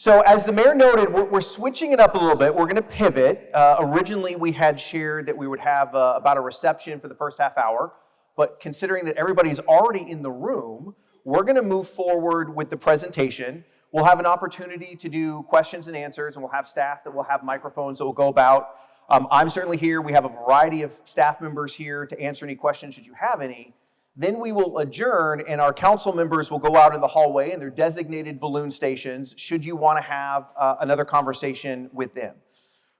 So as the mayor noted, we're switching it up a little bit. We're going to pivot. Originally, we had shared that we would have about a reception for the first half hour, but considering that everybody's already in the room, we're going to move forward with the presentation. We'll have an opportunity to do questions and answers, and we'll have staff that will have microphones that will go about. I'm certainly here. We have a variety of staff members here to answer any questions should you have any. Then we will adjourn, and our council members will go out in the hallway in their designated balloon stations should you want to have another conversation with them.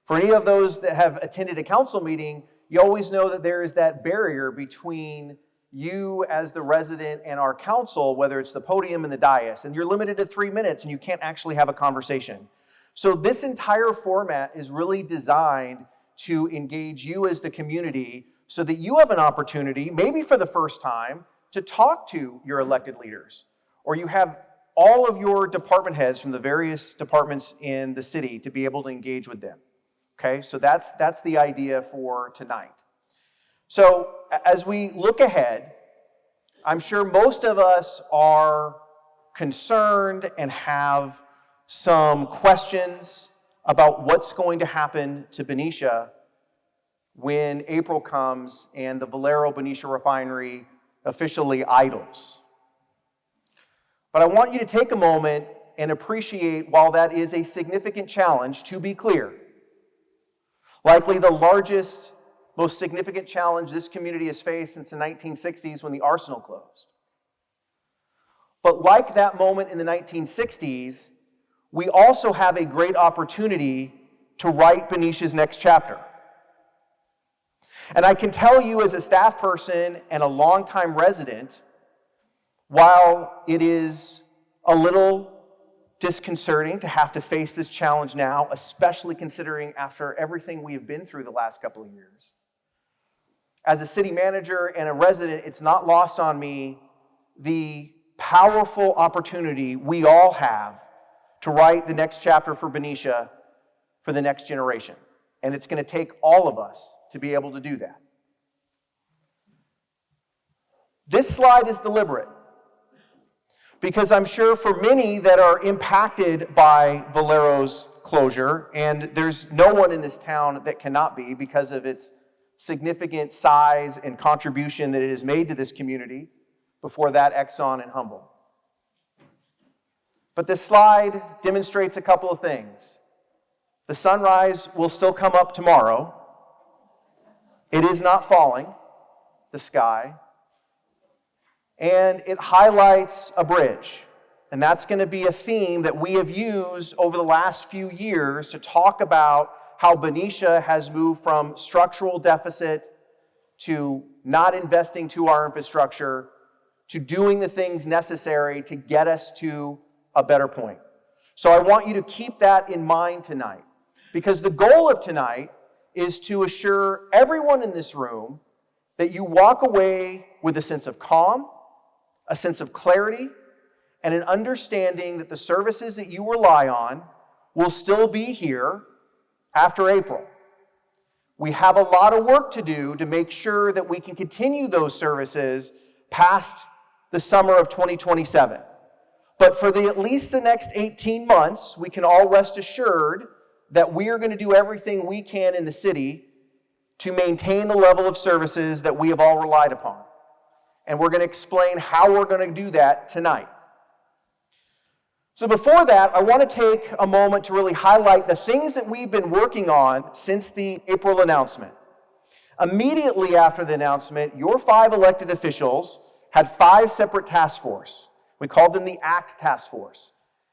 For any of those that have attended a council meeting, you always know that there is that barrier between you as the resident and our council, whether it's the podium and the dais, and you're limited to 3 minutes and you can't actually have a conversation. So this entire format is really designed to engage you as the community so that you have an opportunity, maybe for the first time, to talk to your elected leaders. Or you have all of your department heads from the various departments in the city to be able to engage with them. Okay, so that's the idea for tonight. So as we look ahead, I'm sure most of us are concerned and have some questions about what's going to happen to Benicia when April comes and the Valero Benicia refinery officially idles. But I want you to take a moment and appreciate, while that is a significant challenge, to be clear, likely the largest, most significant challenge this community has faced since the 1960s when the arsenal closed. But like that moment in the 1960s, we also have a great opportunity to write Benicia's next chapter. And I can tell you as a staff person and a longtime resident, while it is a little disconcerting to have to face this challenge now, especially considering after everything we have been through the last couple of years, as a city manager and a resident, it's not lost on me the powerful opportunity we all have to write the next chapter for Benicia for the next generation. And it's going to take all of us to be able to do that. This slide is deliberate because I'm sure for many that are impacted by Valero's closure, and there's no one in this town that cannot be because of its significant size and contribution that it has made to this community, before that Exxon and Humble. But this slide demonstrates a couple of things. The sunrise will still come up tomorrow. It is not falling, the sky. And it highlights a bridge. And that's going to be a theme that we have used over the last few years to talk about how Benicia has moved from structural deficit to not investing to our infrastructure to doing the things necessary to get us to a better point. So I want you to keep that in mind tonight. Because the goal of tonight is to assure everyone in this room that you walk away with a sense of calm, a sense of clarity, and an understanding that the services that you rely on will still be here after April. We have a lot of work to do to make sure that we can continue those services past the summer of 2027. But for at least the next 18 months, we can all rest assured that we are going to do everything we can in the city to maintain the level of services that we have all relied upon. And we're going to explain how we're going to do that tonight. So before that, I want to take a moment to really highlight the things that we've been working on since the April announcement. Immediately after the announcement, your 5 elected officials had 5 separate task force. We called them the ACT task force.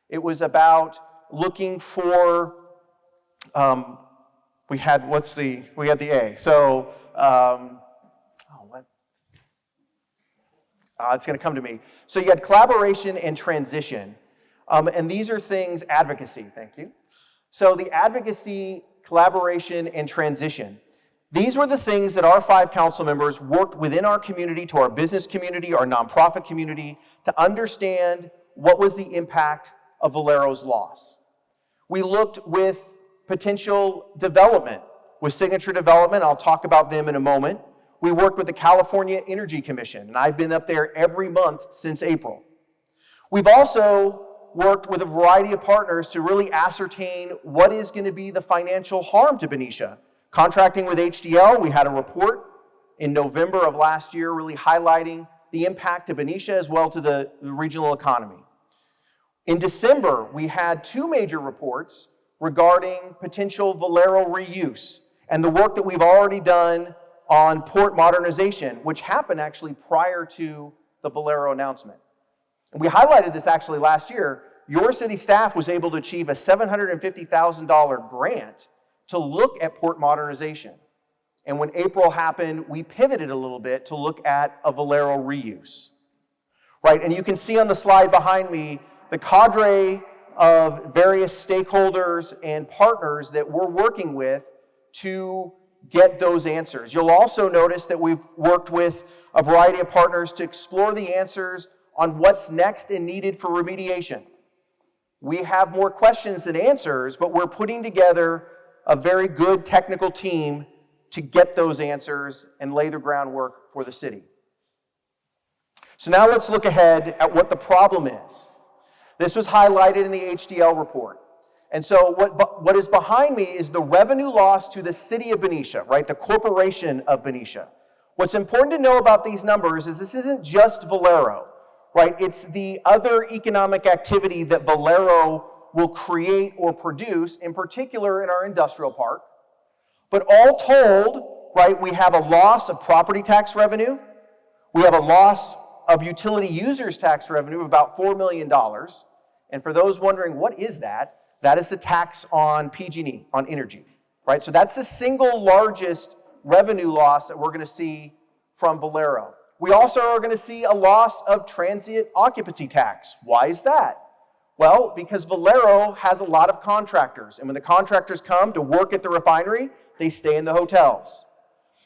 It was about looking for we had the A. So, it's going to come to me. So you had collaboration and transition. And these are things, advocacy, thank you. So the advocacy, collaboration, and transition. These were the things that our 5 council members worked within our community, to our business community, our nonprofit community, to understand what was the impact of Valero's loss. We looked with potential development, with Signature Development. I'll talk about them in a moment. We worked with the California Energy Commission, and I've been up there every month since April. We've also worked with a variety of partners to really ascertain what is going to be the financial harm to Benicia. Contracting with HDL, we had a report in November of last year really highlighting the impact to Benicia as well to the regional economy. In December, we had two major reports regarding potential Valero reuse and the work that we've already done on port modernization, which happened actually prior to the Valero announcement. And we highlighted this actually last year. Your city staff was able to achieve a $750,000 grant to look at port modernization. And when April happened, we pivoted a little bit to look at a Valero reuse. Right, and you can see on the slide behind me the cadre of various stakeholders and partners that we're working with to get those answers. You'll also notice that we've worked with a variety of partners to explore the answers on what's next and needed for remediation. We have more questions than answers, but we're putting together a very good technical team to get those answers and lay the groundwork for the city. So now let's look ahead at what the problem is. This was highlighted in the HDL report. And so what is behind me is the revenue loss to the city of Benicia, right? The corporation of Benicia. What's important to know about these numbers is this isn't just Valero, right? It's the other economic activity that Valero will create or produce, in particular in our industrial park. But all told, right, we have a loss of property tax revenue. We have a loss of utility users tax revenue of about $4 million. And for those wondering, what is that? That is the tax on PG&E, on energy, right? So that's the single largest revenue loss that we're going to see from Valero. We also are going to see a loss of transient occupancy tax. Why is that? Well, because Valero has a lot of contractors, and when the contractors come to work at the refinery, they stay in the hotels.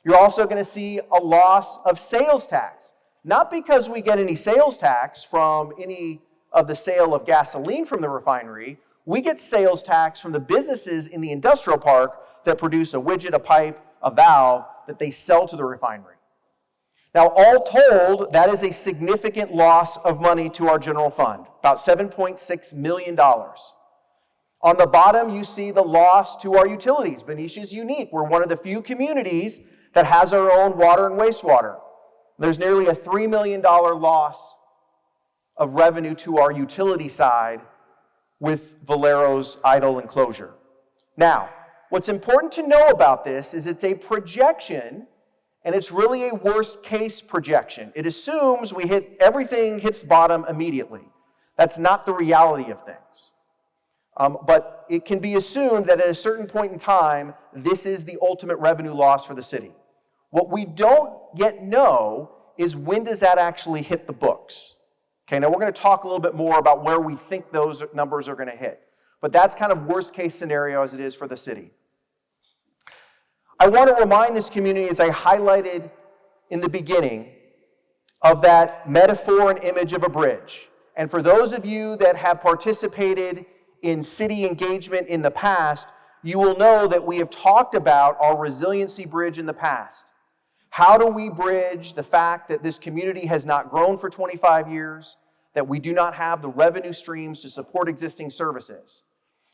You're also going to see a loss of sales tax, not because we get any sales tax from any of the sale of gasoline from the refinery. We get sales tax from the businesses in the industrial park that produce a widget, a pipe, a valve that they sell to the refinery. Now, all told, that is a significant loss of money to our general fund, about $7.6 million. On the bottom, you see the loss to our utilities. Benicia is unique. We're one of the few communities that has our own water and wastewater. There's nearly a $3 million loss of revenue to our utility side with Valero's idle and closure. Now, what's important to know about this is it's a projection, and it's really a worst case projection. It assumes everything hits bottom immediately. That's not the reality of things. But it can be assumed that at a certain point in time, this is the ultimate revenue loss for the city. What we don't yet know is when does that actually hit the books. Okay, now we're going to talk a little bit more about where we think those numbers are going to hit. But that's kind of worst case scenario as it is for the city. I want to remind this community, as I highlighted in the beginning, of that metaphor and image of a bridge. And for those of you that have participated in city engagement in the past, you will know that we have talked about our resiliency bridge in the past. How do we bridge the fact that this community has not grown for 25 years, that we do not have the revenue streams to support existing services?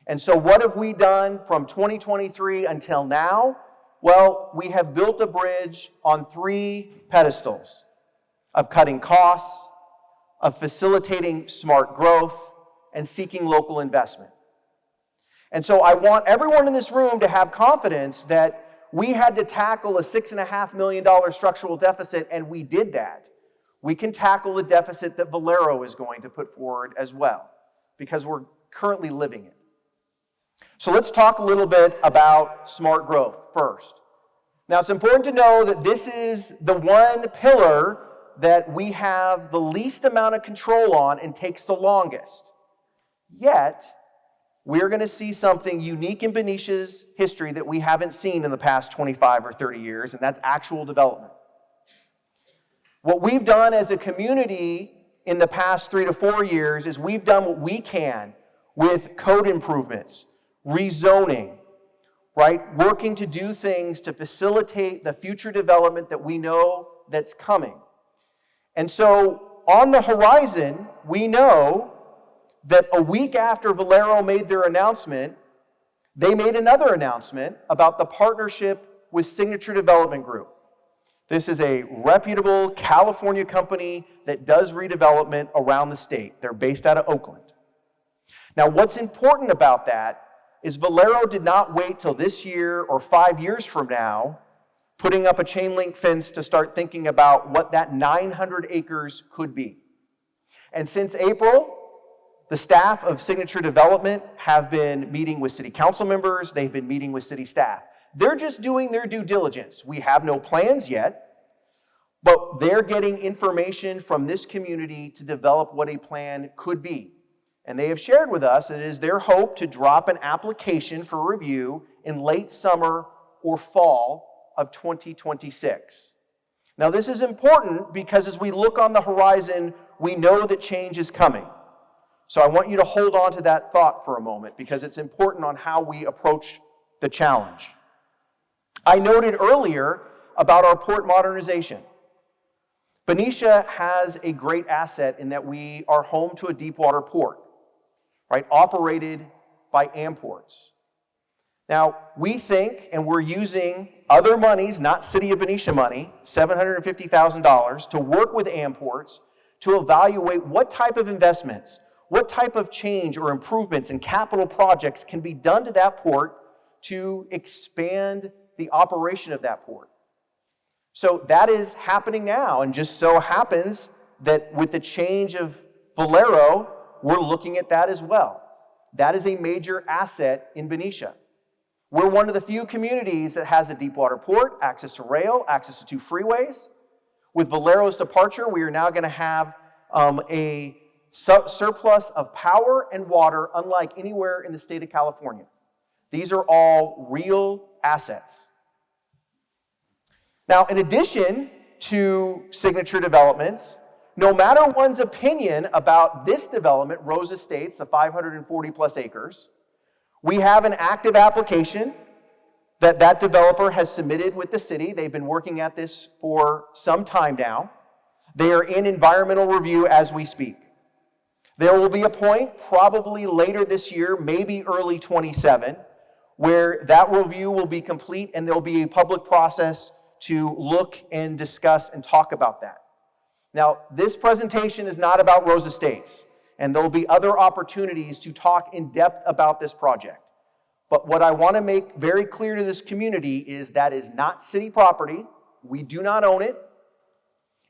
And so what have we done from 2023 until now? Well, we have built a bridge on 3 pedestals: of cutting costs, of facilitating smart growth, and seeking local investment. And so I want everyone in this room to have confidence that we had to tackle a $6.5 million structural deficit, and we did that. We can tackle the deficit that Valero is going to put forward as well, because we're currently living it. So let's talk a little bit about smart growth first. Now, it's important to know that this is the one pillar that we have the least amount of control on and takes the longest. Yet, we're going to see something unique in Benicia's history that we haven't seen in the past 25 or 30 years, and that's actual development. What we've done as a community in the past 3 to 4 years is we've done what we can with code improvements, rezoning, right? Working to do things to facilitate the future development that we know that's coming. And so on the horizon, we know that a week after Valero made their announcement, they made another announcement about the partnership with Signature Development Group. This is a reputable California company that does redevelopment around the state. They're based out of Oakland. Now, what's important about that is Valero did not wait till this year or 5 years from now, putting up a chain link fence to start thinking about what that 900 acres could be. And since April, the staff of Signature Development have been meeting with city council members. They've been meeting with city staff. They're just doing their due diligence. We have no plans yet, but they're getting information from this community to develop what a plan could be. And they have shared with us that it is their hope to drop an application for review in late summer or fall of 2026. Now, this is important because as we look on the horizon, we know that change is coming. So I want you to hold on to that thought for a moment because it's important on how we approach the challenge. I noted earlier about our port modernization. Benicia has a great asset in that we are home to a deep water port, right, operated by Amports. Now, we think, and we're using other monies, not City of Benicia money, $750,000, to work with Amports to evaluate what type of investments, what type of change or improvements and capital projects can be done to that port to expand the operation of that port. So that is happening now, and just so happens that with the change of Valero, we're looking at that as well. That is a major asset in Benicia. We're one of the few communities that has a deep water port, access to rail, access to 2 freeways. With Valero's departure, we are now going to have a surplus of power and water unlike anywhere in the state of California. These are all real assets. Now, in addition to Signature Developments, no matter one's opinion about this development, Rose Estates, the 540 plus acres, we have an active application that developer has submitted with the city. They've been working at this for some time now. They are in environmental review as we speak. There will be a point, probably later this year, maybe early 27, where that review will be complete and there'll be a public process to look and discuss and talk about that. Now, this presentation is not about Rose Estates, and there'll be other opportunities to talk in depth about this project. But what I want to make very clear to this community is that is not city property. We do not own it.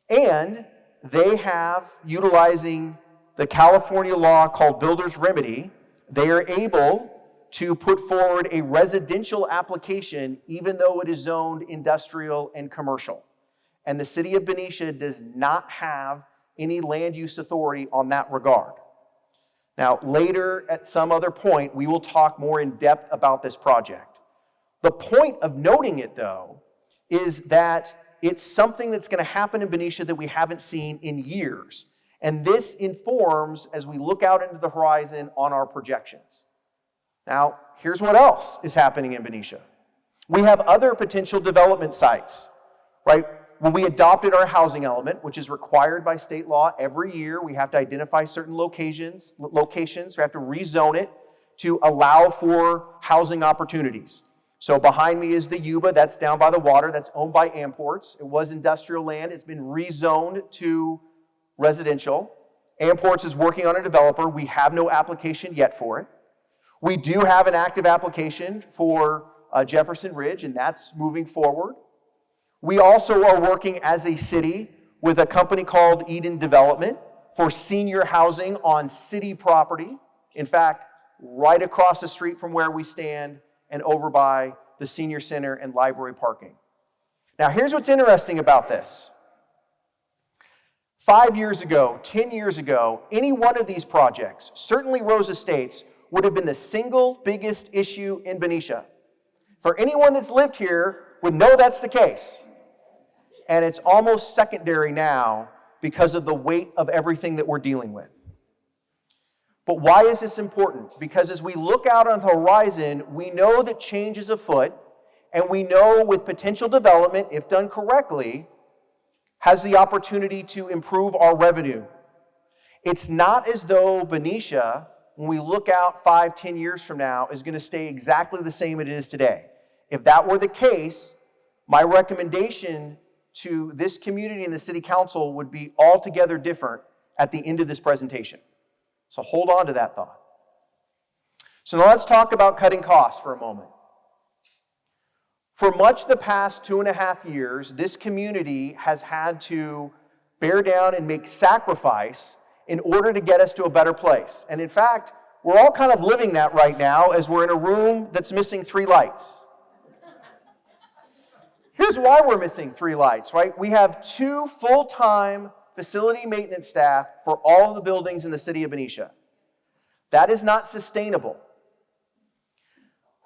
And they have, utilizing the California law called Builder's Remedy, they are able to put forward a residential application even though it is zoned industrial and commercial. And the city of Benicia does not have any land use authority on that regard. Now, later at some other point, we will talk more in depth about this project. The point of noting it, though, is that it's something that's going to happen in Benicia that we haven't seen in years. And this informs, as we look out into the horizon, on our projections. Now, here's what else is happening in Benicia. We have other potential development sites, right? When we adopted our housing element, which is required by state law every year, we have to identify certain locations, we have to rezone it to allow for housing opportunities. So behind me is the Yuba, that's down by the water, that's owned by Amports. It was industrial land, it's been rezoned to residential. Amports is working on a developer, we have no application yet for it. We do have an active application for Jefferson Ridge, and that's moving forward. We also are working as a city with a company called Eden Development for senior housing on city property. In fact, right across the street from where we stand and over by the senior center and library parking. Now, here's what's interesting about this. 5 years ago, 10 years ago, any one of these projects, certainly Rose Estates, would have been the single biggest issue in Benicia. For anyone that's lived here would know that's the case. And it's almost secondary now because of the weight of everything that we're dealing with. But why is this important? Because as we look out on the horizon, we know that change is afoot, and we know with potential development, if done correctly, has the opportunity to improve our revenue. It's not as though Benicia, when we look out 5, 10 years from now, is going to stay exactly the same as it is today. If that were the case, my recommendation to this community and the city council would be altogether different at the end of this presentation. So hold on to that thought. So now let's talk about cutting costs for a moment. For much the past 2.5 years, this community has had to bear down and make sacrifice in order to get us to a better place. And in fact, we're all kind of living that right now as we're in a room that's missing 3 lights. Here's why we're missing 3 lights, right? We have 2 full-time facility maintenance staff for all of the buildings in the city of Benicia. That is not sustainable.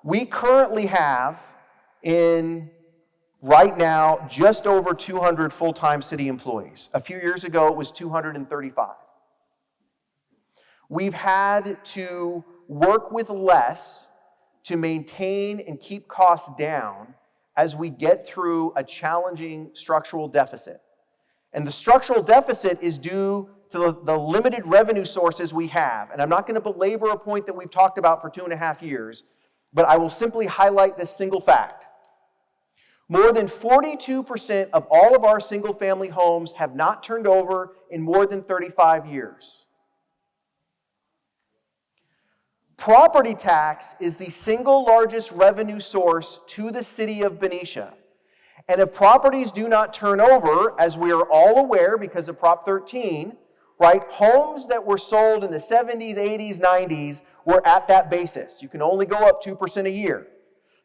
We currently have right now just over 200 full-time city employees. A few years ago, it was 235. We've had to work with less to maintain and keep costs down as we get through a challenging structural deficit. And the structural deficit is due to the limited revenue sources we have. And I'm not going to belabor a point that we've talked about for 2.5 years, but I will simply highlight this single fact. More than 42% of all of our single-family homes have not turned over in more than 35 years. Property tax is the single largest revenue source to the city of Benicia. And if properties do not turn over, as we are all aware because of Prop 13, right, homes that were sold in the 70s, 80s, 90s were at that basis. You can only go up 2% a year.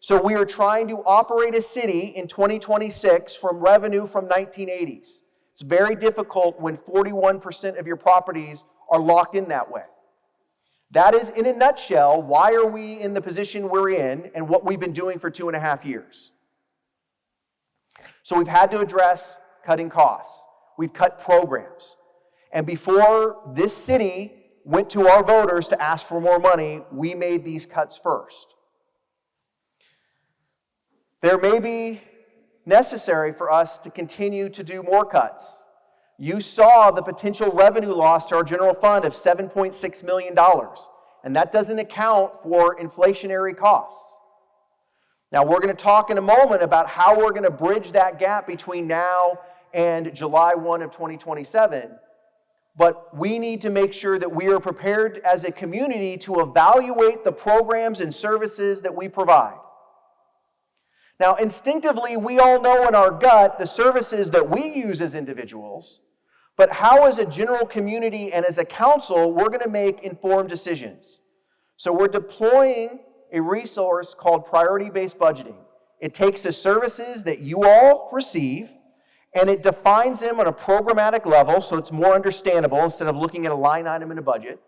So we are trying to operate a city in 2026 from revenue from 1980s. It's very difficult when 41% of your properties are locked in that way. That is, in a nutshell, why are we in the position we're in and what we've been doing for 2.5 years. So we've had to address cutting costs. We've cut programs. And before this city went to our voters to ask for more money, we made these cuts first. There may be necessary for us to continue to do more cuts. You saw the potential revenue loss to our general fund of $7.6 million, and that doesn't account for inflationary costs. Now, we're going to talk in a moment about how we're going to bridge that gap between now and July 1 of 2027, but we need to make sure that we are prepared as a community to evaluate the programs and services that we provide. Now, instinctively, we all know in our gut the services that we use as individuals, but how as a general community and as a council, we're going to make informed decisions. So we're deploying a resource called priority-based budgeting. It takes the services that you all receive, and it defines them on a programmatic level so it's more understandable instead of looking at a line item in a budget.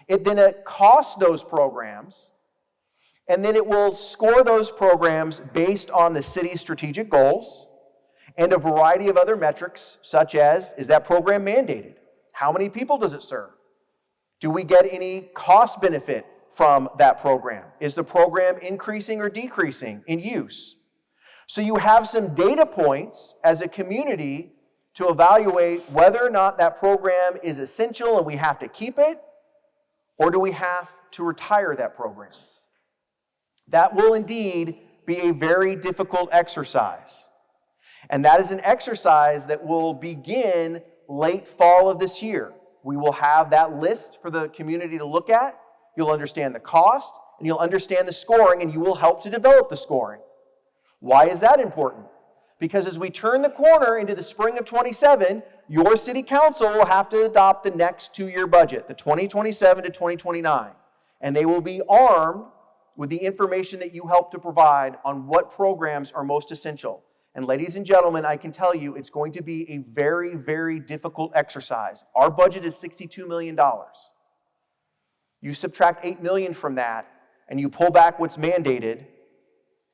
It then costs those programs, and then it will score those programs based on the city's strategic goals and a variety of other metrics, such as, is that program mandated? How many people does it serve? Do we get any cost benefit from that program? Is the program increasing or decreasing in use? So you have some data points as a community to evaluate whether or not that program is essential and we have to keep it, or do we have to retire that program? That will indeed be a very difficult exercise. And that is an exercise that will begin late fall of this year. We will have that list for the community to look at. You'll understand the cost, and you'll understand the scoring, and you will help to develop the scoring. Why is that important? Because as we turn the corner into the spring of 27, your city council will have to adopt the next 2-year budget, the 2027 to 2029. And they will be armed with the information that you help to provide on what programs are most essential. And ladies and gentlemen, I can tell you it's going to be a very, very difficult exercise. Our budget is $62 million. You subtract $8 million from that, and you pull back what's mandated,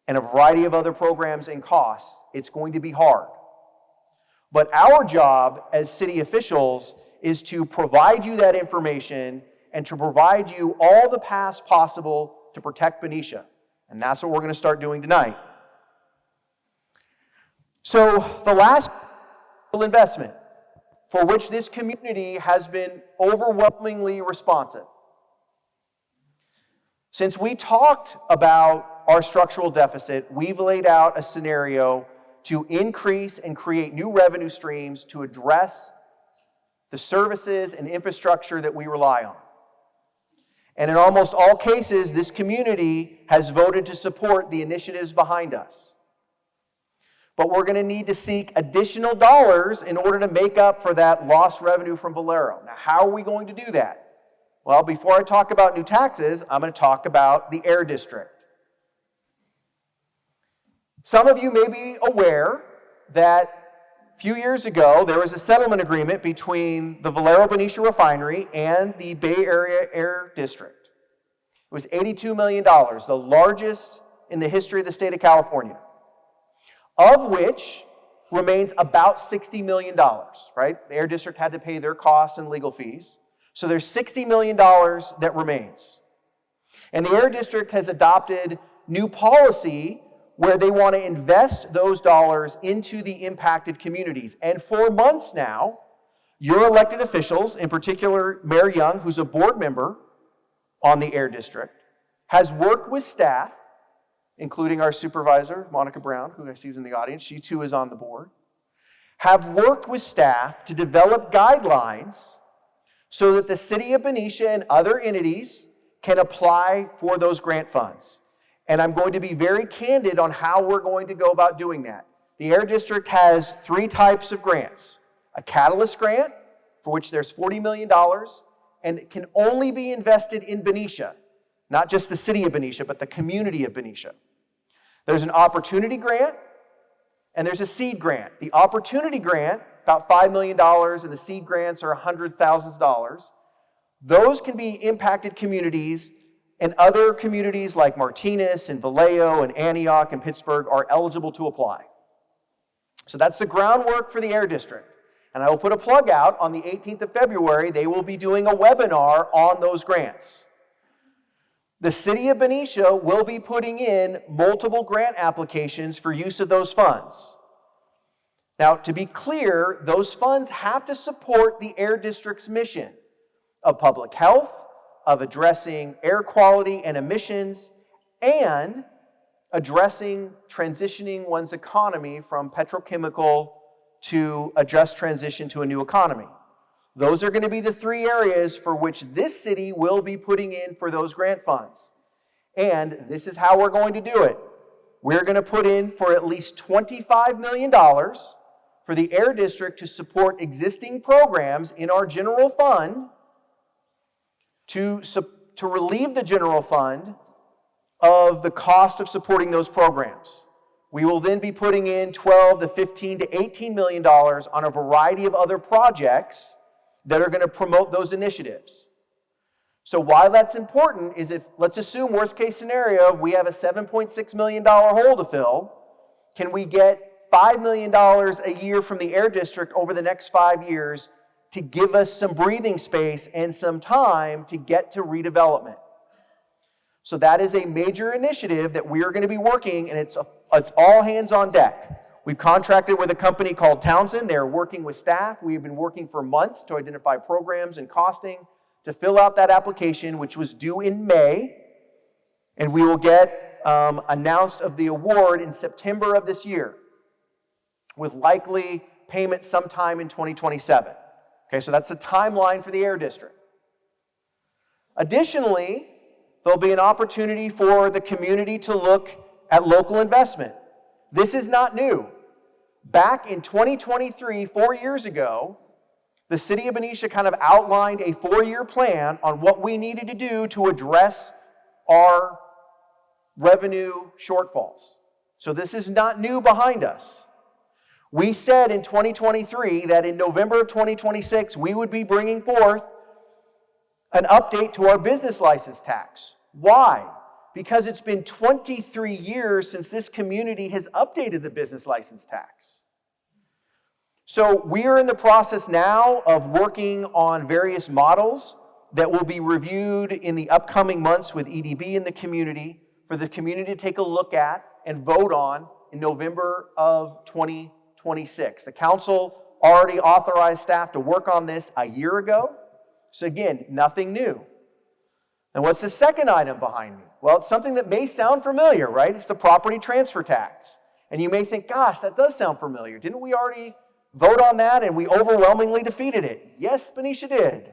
and a variety of other programs and costs, it's going to be hard. But our job as city officials is to provide you that information and to provide you all the paths possible to protect Benicia. And that's what we're going to start doing tonight. So the last investment, for which this community has been overwhelmingly responsive. Since we talked about our structural deficit, we've laid out a scenario to increase and create new revenue streams to address the services and infrastructure that we rely on. And in almost all cases, this community has voted to support the initiatives behind us. But we're going to need to seek additional dollars in order to make up for that lost revenue from Valero. Now, how are we going to do that? Well, before I talk about new taxes, I'm going to talk about the Air District. Some of you may be aware that a few years ago, there was a settlement agreement between the Valero Benicia refinery and the Bay Area Air District. It was $82 million, the largest in the history of the state of California, of which remains about $60 million, right? The Air District had to pay their costs and legal fees. So there's $60 million that remains. And the Air District has adopted new policy where they want to invest those dollars into the impacted communities. And for months now, your elected officials, in particular Mayor Young, who's a board member on the Air District, has worked with staff, including our supervisor, Monica Brown, who I see is in the audience, she too is on the board, have worked with staff to develop guidelines so that the city of Benicia and other entities can apply for those grant funds. And I'm going to be very candid on how we're going to go about doing that. The Air District has 3 types of grants. A catalyst grant, for which there's $40 million, and it can only be invested in Benicia, not just the city of Benicia, but the community of Benicia. There's an opportunity grant, and there's a seed grant. The opportunity grant, about $5 million, and the seed grants are $100,000. Those can be impacted communities, and other communities like Martinez and Vallejo and Antioch and Pittsburgh are eligible to apply. So that's the groundwork for the Air District. And I will put a plug out on the 18th of February. They will be doing a webinar on those grants. The city of Benicia will be putting in multiple grant applications for use of those funds. Now, to be clear, those funds have to support the Air District's mission of public health, of addressing air quality and emissions, and addressing transitioning one's economy from petrochemical to a just transition to a new economy. Those are going to be the 3 areas for which this city will be putting in for those grant funds. And this is how we're going to do it. We're going to put in for at least $25 million for the Air District to support existing programs in our general fund to relieve the general fund of the cost of supporting those programs. We will then be putting in $12 to $15 to $18 million on a variety of other projects that are going to promote those initiatives. So why that's important is if, let's assume worst case scenario, we have a $7.6 million hole to fill, can we get $5 million a year from the Air District over the next 5 years to give us some breathing space and some time to get to redevelopment? So that is a major initiative that we are going to be working, and it's all hands on deck. We've contracted with a company called Townsend. They're working with staff. We've been working for months to identify programs and costing to fill out that application, which was due in May, and we will get announced of the award in September of this year, with likely payment sometime in 2027. Okay, so that's the timeline for the Air District. Additionally, there'll be an opportunity for the community to look at local investment. This is not new. Back in 2023, 4 years ago, the city of Benicia kind of outlined a 4-year plan on what we needed to do to address our revenue shortfalls. So this is not new behind us. We said in 2023 that in November of 2026, we would be bringing forth an update to our business license tax. Why? Because it's been 23 years since this community has updated the business license tax. So we are in the process now of working on various models that will be reviewed in the upcoming months with EDB and the community for the community to take a look at and vote on in November of 2026. The council already authorized staff to work on this a year ago. So again, nothing new. And what's the second item behind me? Well, it's something that may sound familiar, right? It's the property transfer tax. And you may think, gosh, that does sound familiar. Didn't we already vote on that and we overwhelmingly defeated it? Yes, Benicia did.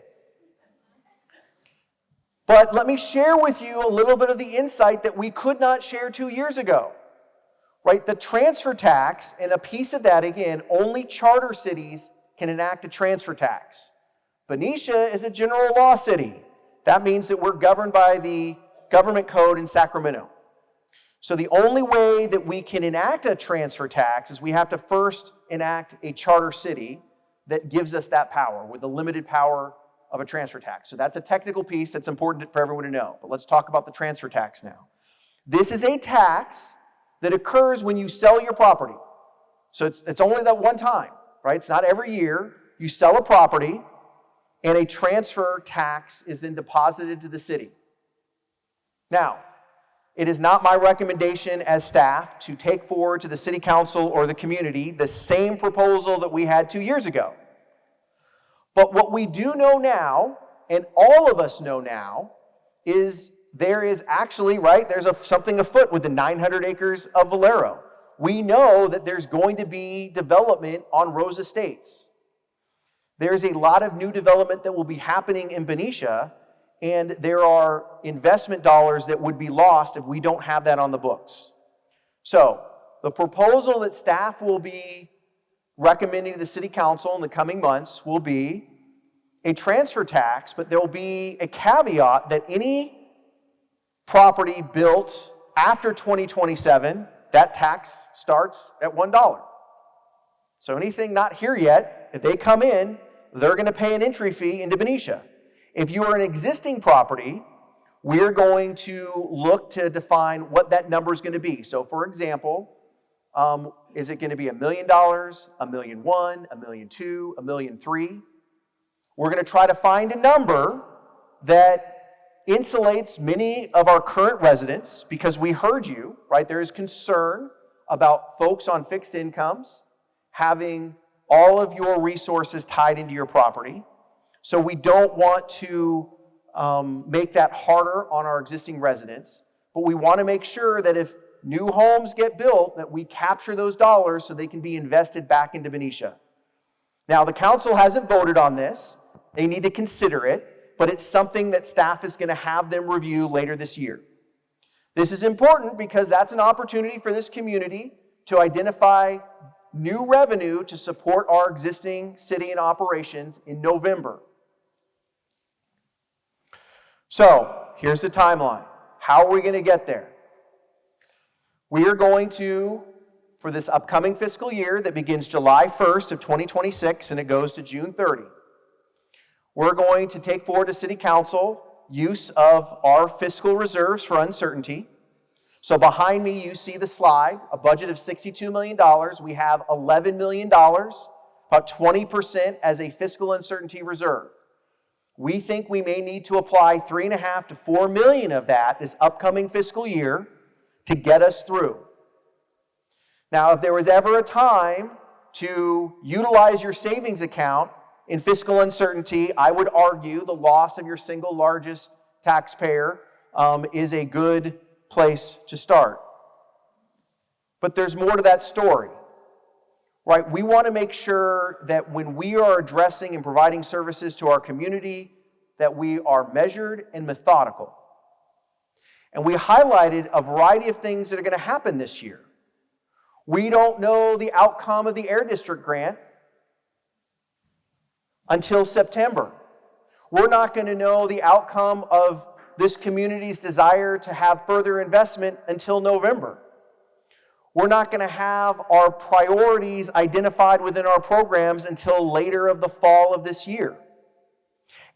But let me share with you a little bit of the insight that we could not share 2 years ago. Right? The transfer tax, and a piece of that, again, only charter cities can enact a transfer tax. Benicia is a general law city. That means that we're governed by the government code in Sacramento. So the only way that we can enact a transfer tax is we have to first enact a charter city that gives us that power with the limited power of a transfer tax. So that's a technical piece that's important for everyone to know. But let's talk about the transfer tax now. This is a tax that occurs when you sell your property. So it's only that one time, right? It's not every year. You sell a property, and a transfer tax is then deposited to the city. Now, it is not my recommendation as staff to take forward to the city council or the community the same proposal that we had 2 years ago. But what we do know now, and all of us know now, is there is actually, right, there's something afoot with the 900 acres of Valero. We know that there's going to be development on Rose Estates. There's a lot of new development that will be happening in Benicia, and there are investment dollars that would be lost if we don't have that on the books. So, the proposal that staff will be recommending to the city council in the coming months will be a transfer tax, but there will be a caveat that any property built after 2027, that tax starts at $1. So anything not here yet, if they come in, they're going to pay an entry fee into Benicia. If you are an existing property, we're going to look to define what that number is going to be. So for example, is it going to be $1 million, $1.1 million, $1.2 million, $1.3 million? We're going to try to find a number that insulates many of our current residents, because we heard you, right? There is concern about folks on fixed incomes having all of your resources tied into your property. So we don't want to make that harder on our existing residents, but we want to make sure that if new homes get built, that we capture those dollars so they can be invested back into Benicia. Now, the council hasn't voted on this. They need to consider it, but it's something that staff is going to have them review later this year. This is important because that's an opportunity for this community to identify new revenue to support our existing city and operations in November. So, here's the timeline. How are we going to get there? We are going to, for this upcoming fiscal year that begins July 1st of 2026 and it goes to June 30, we're going to take forward to City Council use of our fiscal reserves for uncertainty. So behind me, you see the slide, a budget of $62 million. We have $11 million, about 20% as a fiscal uncertainty reserve. We think we may need to apply $3.5 to $4 million of that this upcoming fiscal year to get us through. Now, if there was ever a time to utilize your savings account in fiscal uncertainty, I would argue the loss of your single largest taxpayer is a good place to start. But there's more to that story, right? We want to make sure that when we are addressing and providing services to our community, that we are measured and methodical. And we highlighted a variety of things that are going to happen this year. We don't know the outcome of the Air District grant until September. We're not going to know the outcome of this community's desire to have further investment until November. We're not going to have our priorities identified within our programs until later of the fall of this year.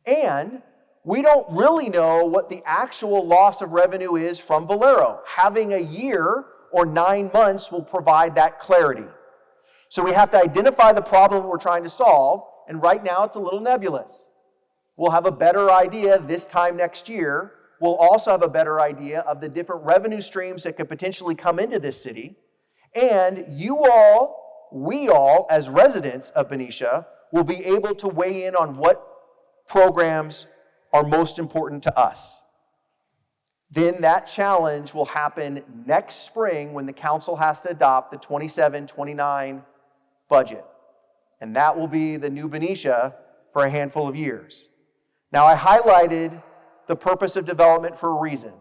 And we don't really know what the actual loss of revenue is from Valero. Having a year or 9 months will provide that clarity. So we have to identify the problem we're trying to solve, and right now it's a little nebulous. We'll have a better idea this time next year. We'll also have a better idea of the different revenue streams that could potentially come into this city. And you all we all, as residents of Benicia, will be able to weigh in on what programs are most important to us. Then that challenge will happen next spring when the council has to adopt the 27-29 budget. And that will be the new Benicia for a handful of years. Now, I highlighted the purpose of development for a reason.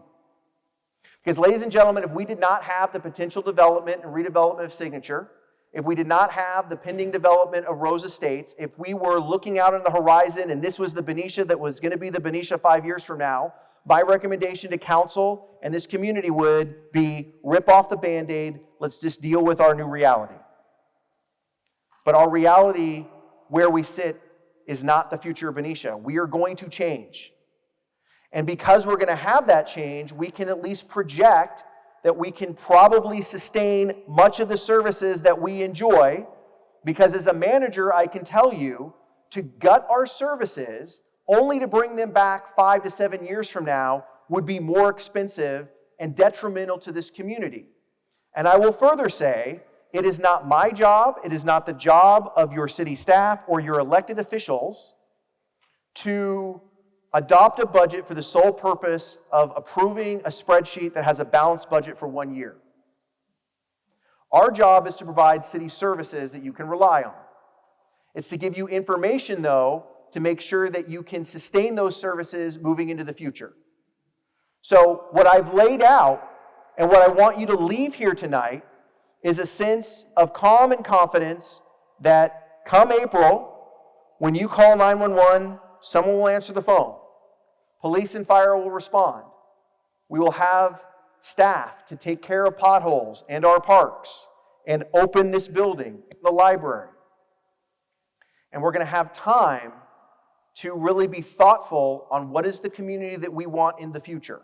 Because, ladies and gentlemen, if we did not have the potential development and redevelopment of Signature, if we did not have the pending development of Rose Estates, if we were looking out on the horizon and this was the Benicia that was going to be the Benicia 5 years from now, my recommendation to council and this community would be rip off the Band-Aid, let's just deal with our new reality. But our reality where we sit is not the future of Benicia. We are going to change. And because we're going to have that change, we can at least project that we can probably sustain much of the services that we enjoy, because as a manager, I can tell you, to gut our services only to bring them back 5 to 7 years from now would be more expensive and detrimental to this community. And I will further say, it is not my job, it is not the job of your city staff or your elected officials to adopt a budget for the sole purpose of approving a spreadsheet that has a balanced budget for 1 year. Our job is to provide city services that you can rely on. It's to give you information, though, to make sure that you can sustain those services moving into the future. So what I've laid out and what I want you to leave here tonight is a sense of calm and confidence that come April, when you call 911, someone will answer the phone. Police and fire will respond. We will have staff to take care of potholes and our parks and open this building, the library. And we're going to have time to really be thoughtful on what is the community that we want in the future.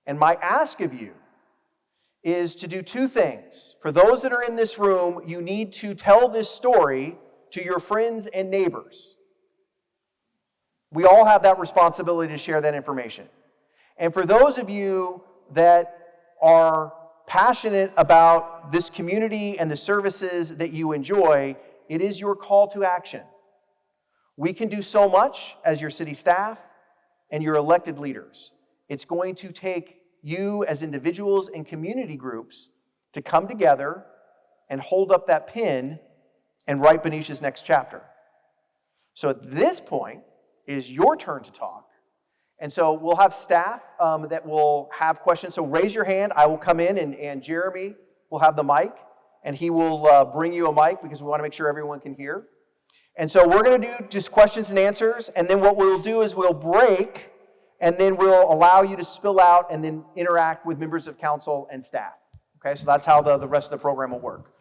And my ask of you is to do two things. For those that are in this room, you need to tell this story to your friends and neighbors. We all have that responsibility to share that information. And for those of you that are passionate about this community and the services that you enjoy, it is your call to action. We can do so much as your city staff and your elected leaders. It's going to take you as individuals and community groups to come together and hold up that pen and write Benicia's next chapter. So at this point is your turn to talk. And so we'll have staff that will have questions. So raise your hand. I will come in and Jeremy will have the mic and he will bring you a mic because we want to make sure everyone can hear. And so we're going to do just questions and answers, and then what we'll do is we'll break, and then we'll allow you to spill out and then interact with members of council and staff. Okay, so that's how the rest of the program will work.